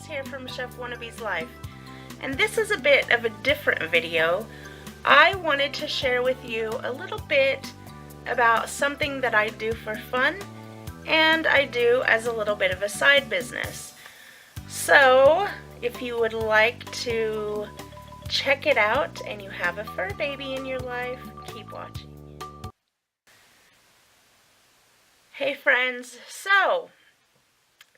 here from Chef Wannabe's Life, and this is a bit of a different video. I wanted to share with you a little bit about something that I do for fun and I do as a little bit of a side business. So if you would like to check it out and you have a fur baby in your life, keep watching. Hey friends, so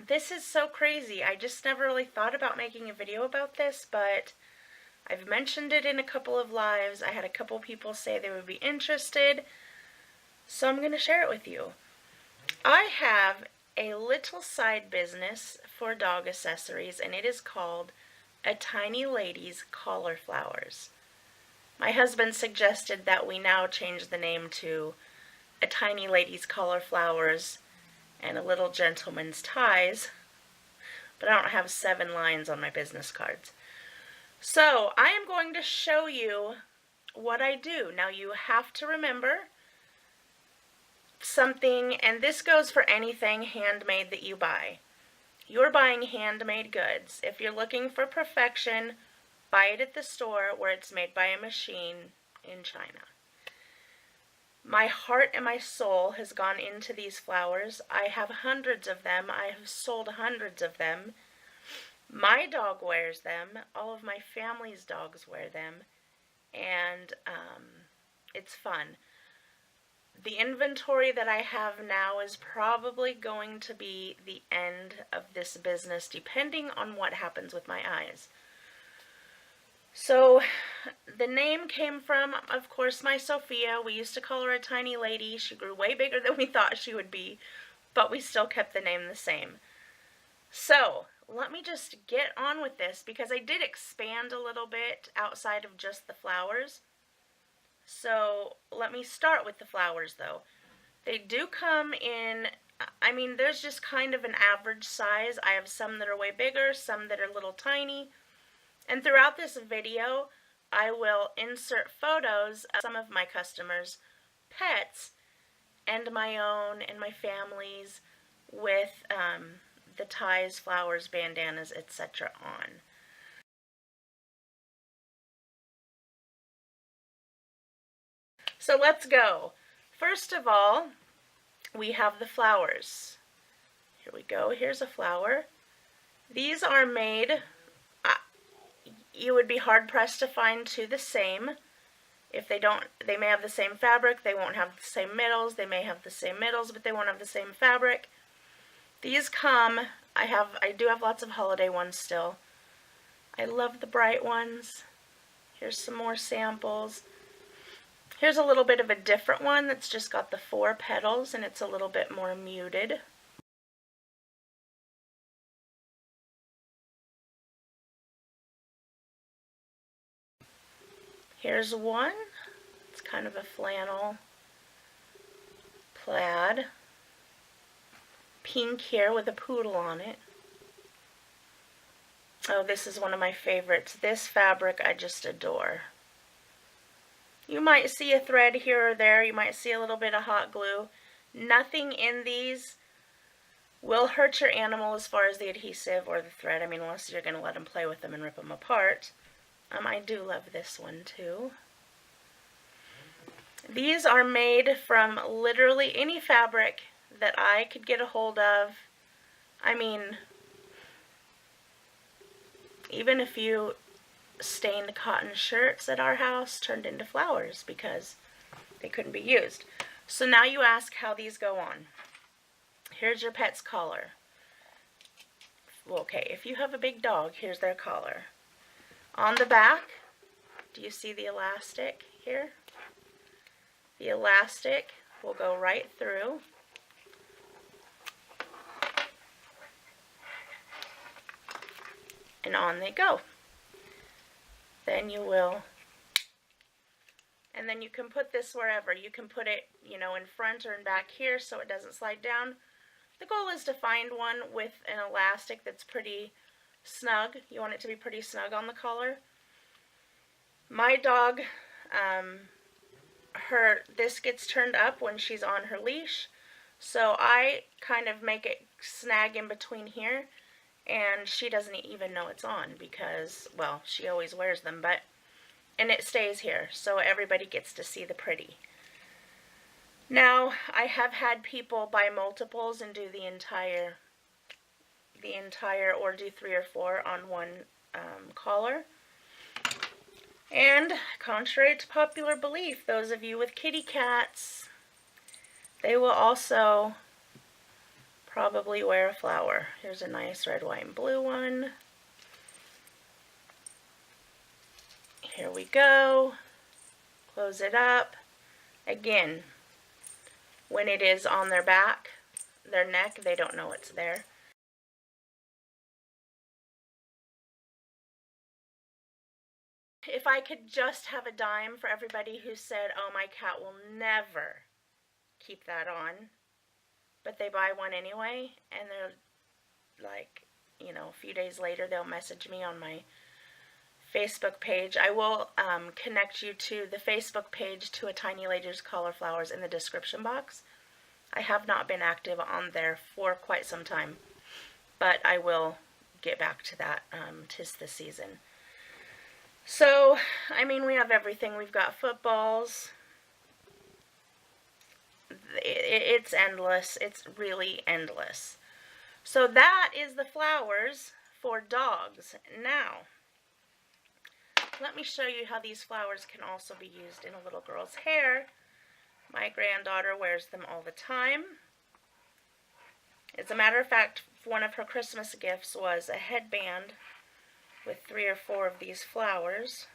this is so crazy. I just never really thought about making a video about this, but I've mentioned it in a couple of lives. I had a couple people say they would be interested, so I'm going to share it with you. I have a little side business for dog accessories, and it is called A Tiny Lady's Cauliflowers. My husband suggested that we now change the name to A Tiny Lady's Cauliflowers and A Little Gentleman's Ties, but I don't have 7 lines on my business cards. So I am going to show you what I do. Now you have to remember something, and this goes for anything handmade that you buy. You're buying handmade goods. If you're looking for perfection, buy it at the store where it's made by a machine in China. My heart and my soul has gone into these flowers. I have hundreds of them. I have sold hundreds of them. My dog wears them. All of my family's dogs wear them. And it's fun. The inventory that I have now is probably going to be the end of this business, depending on what happens with my eyes. So the name came from, of course, my Sophia. We used to call her a tiny lady. She grew way bigger than we thought she would be, but we still kept the name the same. So let me just get on with this, because I did expand a little bit outside of just the flowers. So let me start with the flowers, though. They do come in, I mean, there's just kind of an average size. I have some that are way bigger, some that are little tiny. And throughout this video, I will insert photos of some of my customers' pets and my own and my family's with the ties, flowers, bandanas, etc. on. So let's go. First of all, we have the flowers. Here we go. Here's a flower. These are made, you would be hard-pressed to find two the same. If they don't, they may have the same fabric, they won't have the same middles, they may have the same middles, but they won't have the same fabric. These come, I do have lots of holiday ones still. I love the bright ones. Here's some more samples. Here's a little bit of a different one that's just got the 4 petals, and it's a little bit more muted. Here's one. It's kind of a flannel plaid. Pink here with a poodle on it. Oh, this is one of my favorites. This fabric I just adore. You might see a thread here or there. You might see a little bit of hot glue. Nothing in these will hurt your animal as far as the adhesive or the thread. I mean, unless you're going to let them play with them and rip them apart. I do love this one too. These are made from literally any fabric that I could get a hold of. I mean, even a few stained cotton shirts at our house turned into flowers because they couldn't be used. So now you ask how these go on. Here's your pet's collar. Well, okay, if you have a big dog, here's their collar. On the back, do you see the elastic here? The elastic will go right through. And on they go. Then you will, and then you can put this wherever. You can put it, you know, in front or in back here so it doesn't slide down. The goal is to find one with an elastic that's pretty snug. You want it to be pretty snug on the collar. My dog, this gets turned up when she's on her leash, so I kind of make it snag in between here, and she doesn't even know it's on because, well, she always wears them, and it stays here, so everybody gets to see the pretty. Now, I have had people buy multiples and do the entire, or do 3 or 4 on one collar. And contrary to popular belief, those of you with kitty cats, they will also probably wear a flower. Here's a nice red, white, and blue one. Here we go. Close it up. Again, when it is on their back, their neck, they don't know it's there. If I could just have a dime for everybody who said, oh, my cat will never keep that on, but they buy one anyway, and they're like, you know, a few days later they'll message me on my Facebook page. I will connect you to the Facebook page to A Tiny Lady's Cauliflowers in the description box. I have not been active on there for quite some time, but I will get back to that. 'Tis the season. So, I mean, we have everything. We've got footballs. It's endless. It's really endless. So that is the flowers for dogs. Now, let me show you how these flowers can also be used in a little girl's hair. My granddaughter wears them all the time. As a matter of fact, one of her Christmas gifts was a headband with 3 or 4 of these flowers.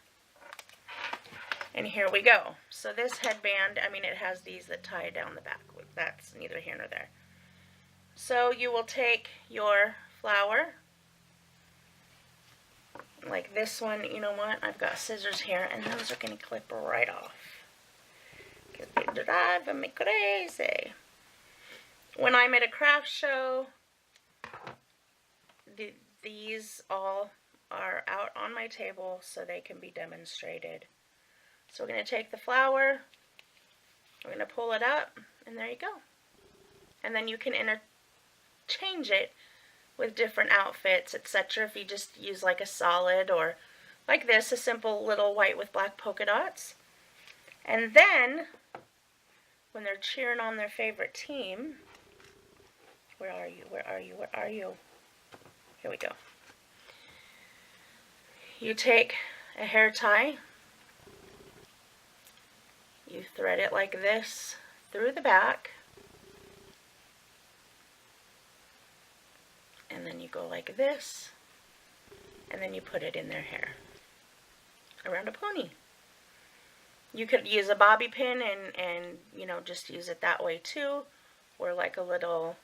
And here we go. So this headband, I mean, it has these that tie down the back. That's neither here nor there. So you will take your flower, like this one. You know what? I've got scissors here, and those are going to clip right off, because they drive me crazy. When I'm at a craft show, these all are out on my table so they can be demonstrated. So we're going to take the flower, we're going to pull it up, and there you go. And then you can interchange it with different outfits, etc. If you just use like a solid, or like this, a simple little white with black polka dots. And then, when they're cheering on their favorite team, where are you, where are you, where are you? Here we go. You take a hair tie, you thread it like this through the back, and then you go like this, and then you put it in their hair around a pony. You could use a bobby pin and you know, just use it that way too, or like a little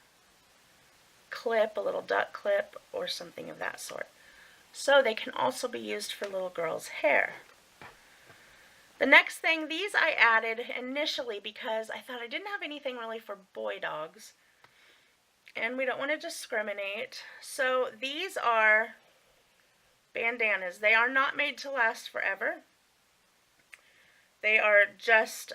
clip, a little duck clip, or something of that sort. So they can also be used for little girls' hair. The next thing, these I added initially because I thought I didn't have anything really for boy dogs, and we don't want to discriminate. So these are bandanas. They are not made to last forever. They are just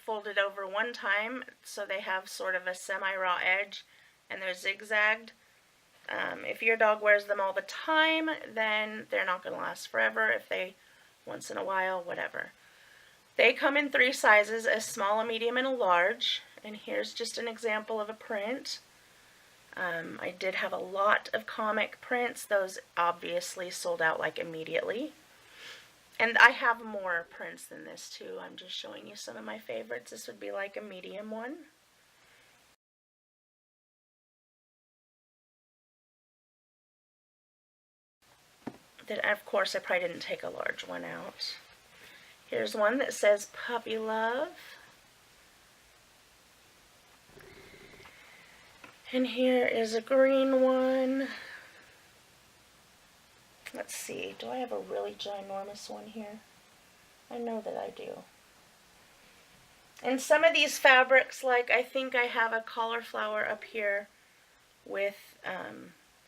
folded over one time, so they have sort of a semi-raw edge, and they're zigzagged. If your dog wears them all the time, then they're not going to last forever. If they, once in a while, whatever. They come in 3 sizes, a small, a medium, and a large. And here's just an example of a print. I did have a lot of comic prints. Those obviously sold out like immediately. And I have more prints than this too. I'm just showing you some of my favorites. This would be like a medium one. Of course, I probably didn't take a large one out. Here's one that says Puppy Love. And here is a green one. Let's see, do I have a really ginormous one here? I know that I do. And some of these fabrics, like I think I have a cauliflower up here with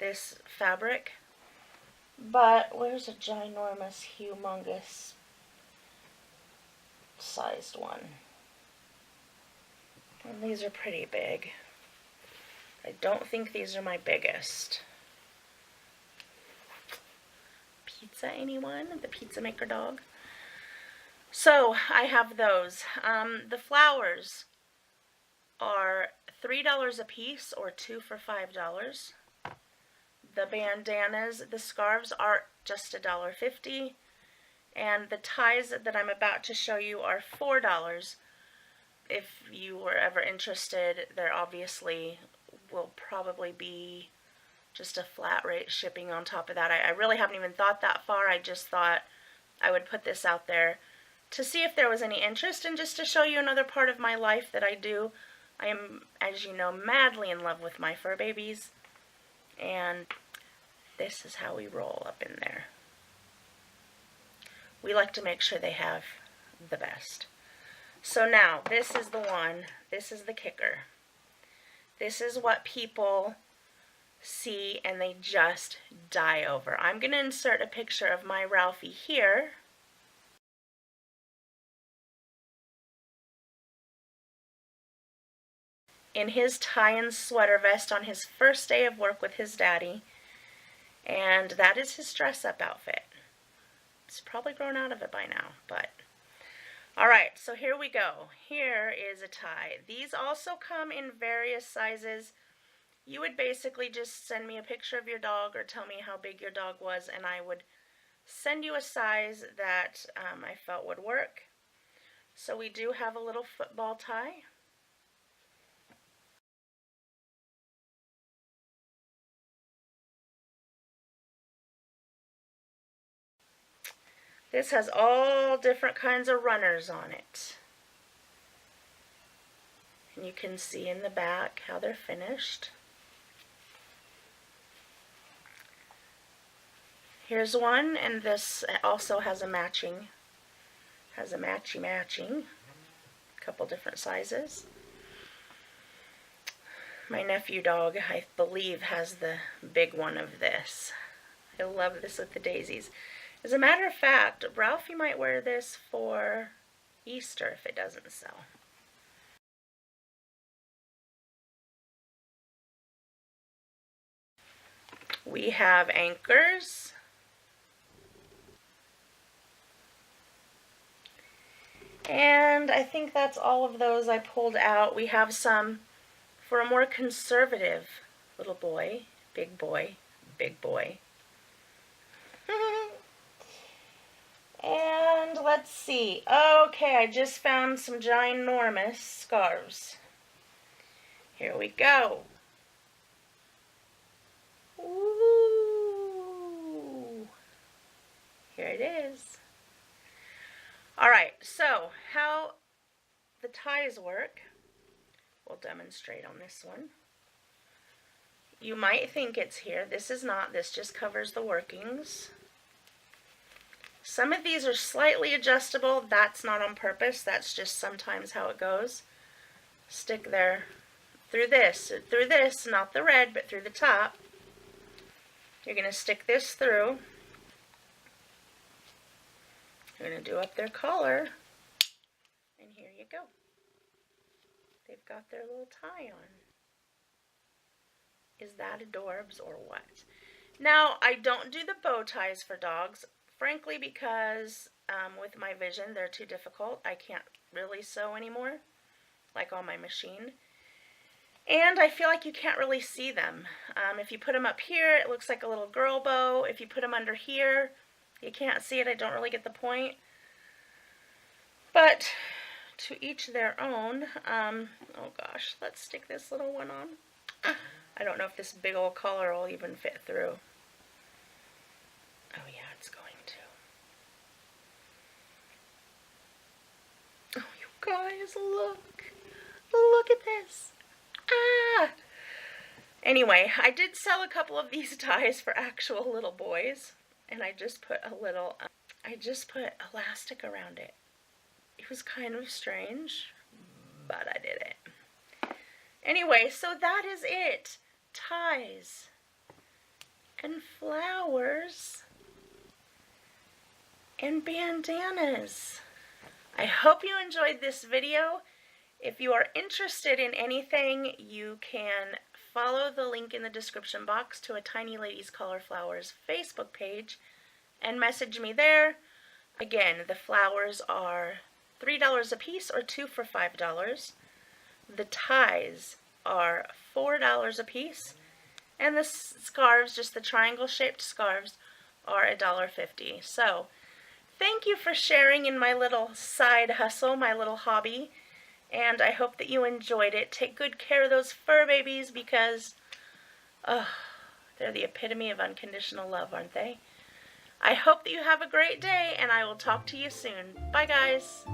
this fabric. But where's a ginormous, humongous sized one? And these are pretty big. I don't think these are my biggest. pizza, anyone? The pizza maker dog. So I have those. The flowers are $3 a piece or 2 for $5. The bandanas, the scarves are just $1.50. And the ties that I'm about to show you are $4. If you were ever interested, there obviously will probably be just a flat rate shipping on top of that. I really haven't even thought that far. I just thought I would put this out there to see if there was any interest, and just to show you another part of my life that I do. I am, as you know, madly in love with my fur babies, and this is how we roll up in there. We like to make sure they have the best. So now, this is the one, this is the kicker. This is what people see and they just die over. I'm going to insert a picture of my Ralphie here. In his tie and sweater vest on his first day of work with his daddy. And that is his dress-up outfit. He's probably grown out of it by now, but... Alright, so here we go. Here is a tie. These also come in various sizes. You would basically just send me a picture of your dog or tell me how big your dog was, and I would send you a size that I felt would work. So we do have a little football tie. This has all different kinds of runners on it. And you can see in the back how they're finished. Here's one, and this also has a matching, matching, couple different sizes. My nephew dog, I believe, has the big one of this. I love this with the daisies. As a matter of fact, Ralphie might wear this for Easter if it doesn't sell. We have anchors. And I think that's all of those I pulled out. We have some for a more conservative little boy, big boy, big boy. And let's see. Okay, I just found some ginormous scarves. Here we go. Ooh. Here it is. Alright, so how the ties work, we'll demonstrate on this one. You might think it's here. This is not. This just covers the workings. Some of these are slightly adjustable. That's not on purpose. That's just sometimes how it goes. Stick there through this, not the red, but through the top. You're going to stick this through. You're going to do up their collar. And here you go. They've got their little tie on. Is that adorbs or what? Now, I don't do the bow ties for dogs. Frankly, because with my vision, they're too difficult. I can't really sew anymore, like on my machine. And I feel like you can't really see them. If you put them up here, it looks like a little girl bow. If you put them under here, you can't see it. I don't really get the point. But to each their own. Oh gosh, let's stick this little one on. I don't know if this big old collar will even fit through. Oh yeah, it's going to. Oh, you guys, look. Look at this. Ah! Anyway, I did sell a couple of these ties for actual little boys, and I just put a little, elastic around it. It was kind of strange, but I did it. Anyway, so that is it. Ties and flowers and bandanas. I hope you enjoyed this video. If you are interested in anything, you can follow the link in the description box to a Tiny Ladies Cauliflowers Facebook page and message me there. Again, the flowers are $3 a piece or 2 for $5. The ties are $4 a piece, and the scarves, just the triangle-shaped scarves, are $1.50. So, thank you for sharing in my little side hustle, my little hobby, and I hope that you enjoyed it. Take good care of those fur babies because, they're the epitome of unconditional love, aren't they? I hope that you have a great day, and I will talk to you soon. Bye, guys.